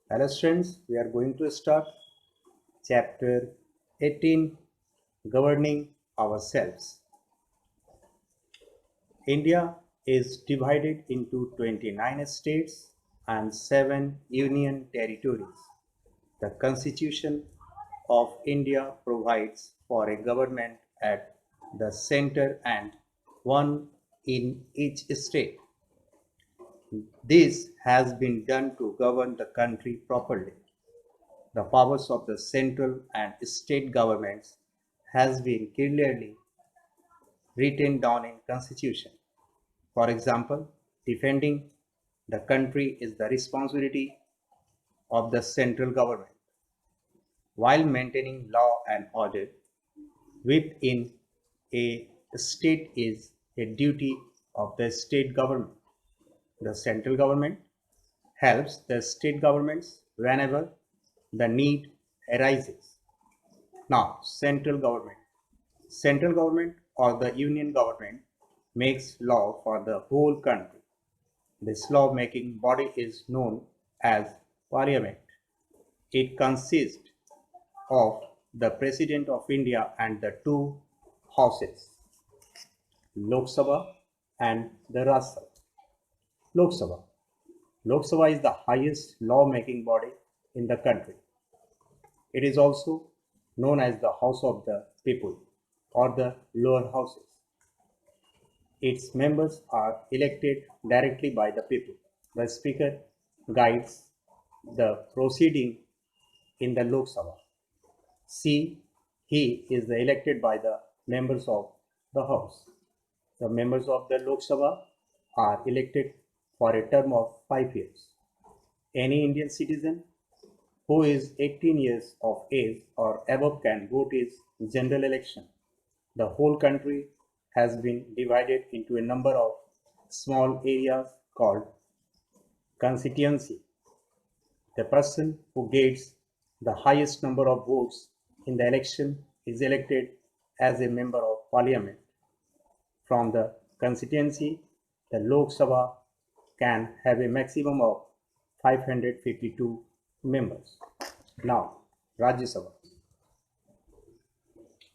Hello students, we are going to start chapter 18, Governing Ourselves. India is divided into 29 states and 7 union territories. The Constitution of India provides for a government at the center and one in each state. This has been done to govern the country properly. The powers of the central and state governments has been clearly written down in constitution. For example, defending the country is the responsibility of the central government, while maintaining law and order within a state is a duty of the state government. The central government helps the state governments whenever the need arises. Now, central government. Central government or the union government makes law for the whole country. This law-making body is known as Parliament. It consists of the President of India and the two houses, Lok Sabha and the Rajya Sabha. Lok Sabha. Lok Sabha is the highest law-making body in the country. It is also known as the House of the People or the lower houses. Its members are elected directly by the people. The Speaker guides the proceeding in the Lok Sabha. He is elected by the members of the House. The members of the Lok Sabha are elected for a term of 5 years. Any Indian citizen who is 18 years of age or above can vote in general election. The whole country has been divided into a number of small areas called constituency. The person who gets the highest number of votes in the election is elected as a member of parliament. From the constituency, the Lok Sabha can have a maximum of 552 members. Now, Rajya Sabha.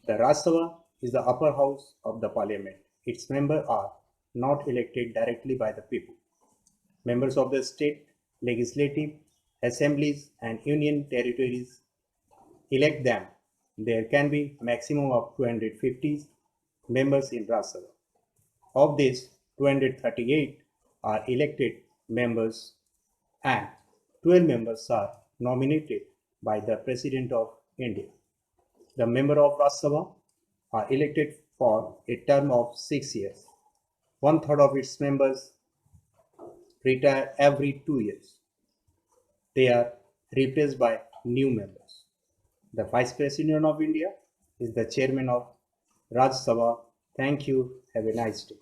The Rajya Sabha is the upper house of the parliament. Its members are not elected directly by the people. Members of the state legislative assemblies and union territories elect them. There can be maximum of 250 members in Rajya Sabha. Of these, 238 are elected members and 12 members are nominated by the President of India. The members of Rajya Sabha are elected for a term of 6 years. One third of its members retire every 2 years. They are replaced by new members. The Vice President of India is the chairman of Rajya Sabha. Thank you. Have a nice day.